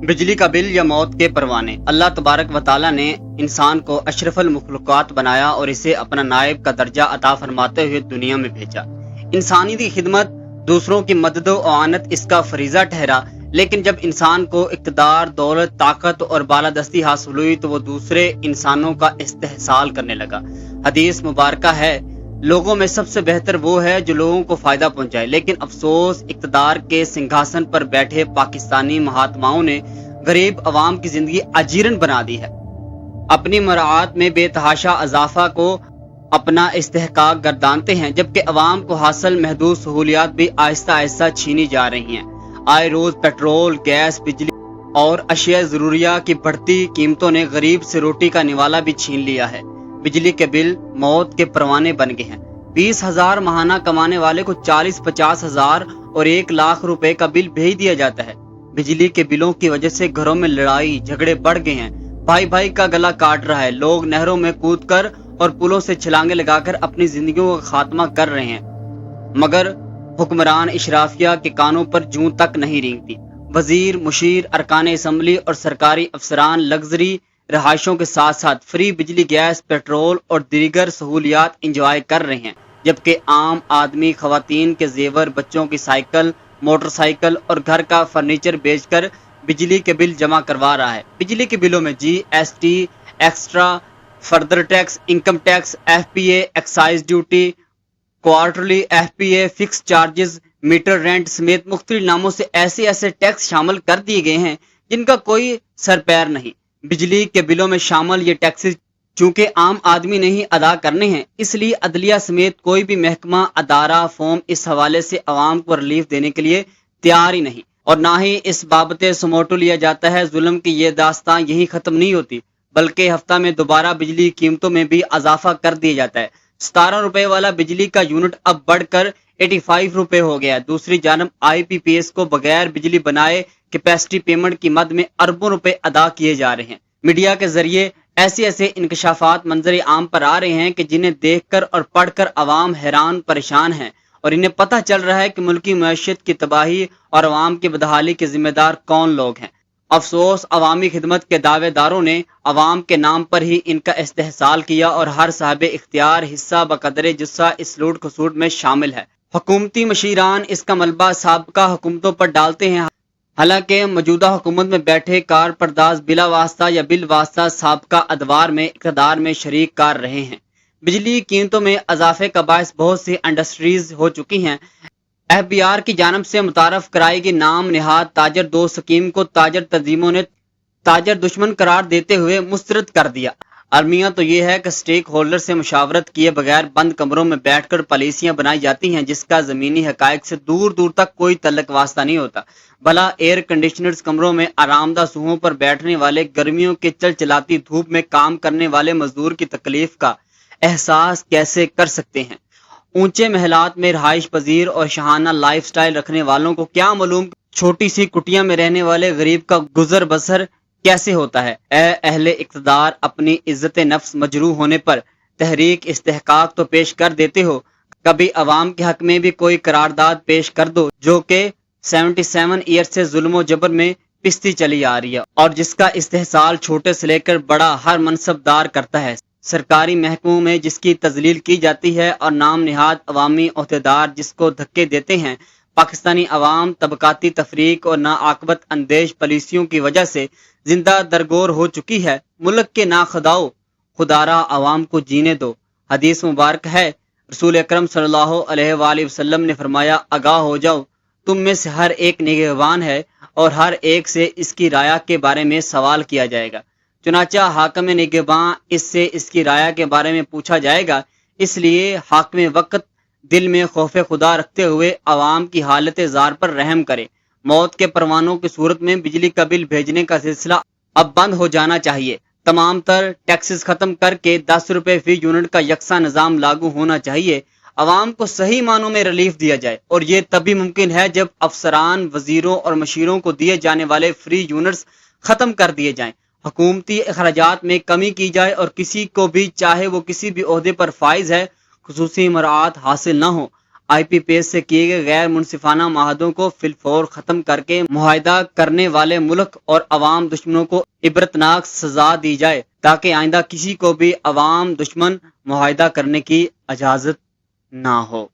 बिजली का बिल या मौत के परवाने। अल्लाह तबारक व ताला ने इंसान को अशरफुल मखलूक़ात बनाया और इसे अपना नायब का दर्जा अता फरमाते हुए दुनिया में भेजा। इंसानी की खिदमत, दूसरों की मदद व आनत इसका फरीजा ठहरा। लेकिन जब इंसान को इक़्तिदार, दौलत, ताकत और बालादस्ती हासिल हुई तो वो दूसरे इंसानों का इस्तेहसाल करने लगा। हदीस मुबारक है, लोगों में सबसे बेहतर वो है जो लोगों को फायदा पहुंचाए। लेकिन अफसोस, इक़्तिदार के सिंहासन पर बैठे पाकिस्तानी महात्माओं ने गरीब अवाम की जिंदगी अजीरन बना दी है। अपनी मराआत में बेतहाशा अजाफा को अपना इस्तेहकाक गर्दानते हैं, जबकि अवाम को हासिल महदूद सहूलियात भी आहिस्ता आहिस्ता छीनी जा रही हैं। आए रोज पेट्रोल, गैस, बिजली और अशिया जरूरिया की बढ़ती कीमतों ने गरीब से रोटी का निवाला भी छीन लिया है। बिजली के बिल मौत के परवाने बन गए हैं। 20,000 महाना कमाने वाले को 40-50 हजार और 1 लाख रुपए का बिल भेज दिया जाता है। बिजली के बिलों की वजह से घरों में लड़ाई झगड़े बढ़ गए हैं। भाई भाई का गला काट रहा है। लोग नहरों में कूदकर और पुलों से छलांगे लगाकर अपनी जिंदगियों का खात्मा कर रहे हैं, मगर हुक्मरान इशराफिया के कानों पर जूं तक नहीं रेंगती। वजीर, मुशीर, अरकान असम्बली और सरकारी अफसरान लग्जरी रहायशों के साथ साथ फ्री बिजली, गैस, पेट्रोल और दीगर सहूलियात इंजॉय कर रहे हैं, जबकि आम आदमी खवातीन के जेवर, बच्चों की साइकिल, मोटरसाइकिल और घर का फर्नीचर बेचकर बिजली के बिल जमा करवा रहा है। बिजली के बिलों में GST, extra, further tax, income tax, FPA, excise duty, quarterly FPA, fix charges, meter rent समेत मुख्तलिफ नामों से ऐसे ऐसे टैक्स शामिल कर दिए गए हैं जिनका कोई सर पैर नहीं। बिजली के बिलों में शामिल ये टैक्सेस चूंकि आम आदमी नहीं अदा करने हैं, इसलिए अदलिया समेत कोई भी महकमा, अदारा, फॉर्म इस हवाले से अवाम को रिलीफ देने के लिए तैयार ही नहीं, और ना ही इस बाबते समोटो लिया जाता है। जुल्म की ये दास्तां यही खत्म नहीं होती, बल्कि हफ्ता में दोबारा बिजली कीमतों में भी इजाफा कर दिया जाता है। 17 रुपए वाला बिजली का यूनिट अब बढ़कर 85 रुपए हो गया है। दूसरी जानब IPPS को बगैर बिजली बनाए कैपेसिटी पेमेंट की मद में अरबों रुपए अदा किए जा रहे हैं। मीडिया के जरिए ऐसे ऐसे इंकशाफात मंजर आम पर आ रहे हैं कि जिन्हें देखकर और पढ़कर अवाम हैरान परेशान है, और इन्हें पता चल रहा है कि मुल्की मईशत की तबाही और अवाम की बदहाली के जिम्मेदार कौन लोग हैं। अफसोस, अवामी खिदमत के दावेदारों ने अवाम के नाम पर ही इनका इस्तेहसाल किया और हर साहिब इख्तियार हिस्सा बकदरे जुस्सा इस लूट खसूट में शामिल है। हुकूमती मशीरान इसका मलबा साबका हुकूमतों पर डालते हैं, हालांकि मौजूदा हुकूमत में बैठे कार परदाज बिला वास्ता या बिल वास्ता साबका अदवार में इक़्तिदार में शरीक कार रहे हैं। बिजली कीमतों में इजाफे का बायस बहुत सी इंडस्ट्रीज हो चुकी हैं। FBR की जानब से मुतारफ कराई गई नाम निहाद ताजर 2 स्कीम को ताजर तंजीमों ने ताजर दुश्मन करार देते हुए मुस्तरद कर दिया। अलमिया तो ये है कि स्टेक होल्डर से मुशावरत किए बगैर बंद कमरों में बैठकर पॉलिसियां बनाई जाती हैं, जिसका जमीनी हकायक से दूर दूर तक कोई तल्लक वास्ता नहीं होता। भला एयर कंडीशनर्स कमरों में आरामदा सूहों पर बैठने वाले, गर्मियों के चलचलाती धूप में काम करने वाले मजदूर की तकलीफ का एहसास कैसे कर सकते हैं? ऊंचे महलात में रहाइश पजीर और शहाना लाइफ स्टाइल रखने वालों को क्या मालूम छोटी सी कुटिया में रहने वाले गरीब का गुजर बसर कैसे होता है। ए अहले इक़्तिदार, अपनी इज्जत नफ्स मजरूह होने पर तहरीक इस्तेहकाक तो पेश कर देते हो, कभी अवाम के हक में भी कोई करारदाद पेश कर दो जो कि 77 ईयर से जुल्म जबर में पिसती चली आ रही है, और जिसका इस्तेहसाल छोटे से लेकर बड़ा हर मनसबदार करता है। सरकारी महकमों में जिसकी तजलील की जाती है और नाम निहाद अवामी ओहदेदार जिसको धक्के देते हैं। पाकिस्तानी अवाम तबकाती तफरीक और नाआकबत अंदेश पॉलिसियों की वजह से जिंदा दरगोर हो चुकी है। मुल्क के ना खुदाओ, खुदारा अवाम को जीने दो। हदीस मुबारक है, रसूल अकरम सल्लल्लाहु अलैहि वसल्लम ने फरमाया, आगाह हो जाओ, तुम में से हर एक निगहबान है और हर एक से इसकी राया के बारे में सवाल किया जाएगा। चुनाचा हाकिम निगहबान इससे इसकी राया के बारे में पूछा जाएगा। इसलिए हाकिम वक्त दिल में खौफ खुदा रखते हुए अवाम की हालत जार पर रहम करे। मौत के परवानों की सूरत में बिजली का बिल भेजने का सिलसिला अब बंद हो जाना चाहिए। तमाम तर टैक्सेस खत्म करके 10 रुपए फी यूनिट का यकसा निजाम लागू होना चाहिए। अवाम को सही मानों में रिलीफ दिया जाए, और ये तभी मुमकिन है जब अफसरान, वजीरों और मशीरों को दिए जाने वाले फ्री यूनिट्स खत्म कर दिए जाएं, हुकूमती अखराजात में कमी की जाए और किसी को भी, चाहे वो किसी भी ओहदे पर फाइज है, खुसूसी मराआत हासिल न हो। آئی پی پیس سے کیے گئے غیر منصفانہ معاہدوں کو فی الفور ختم کر کے معاہدہ کرنے والے ملک اور عوام دشمنوں کو عبرتناک سزا دی جائے تاکہ آئندہ کسی کو بھی عوام دشمن معاہدہ کرنے کی اجازت نہ ہو۔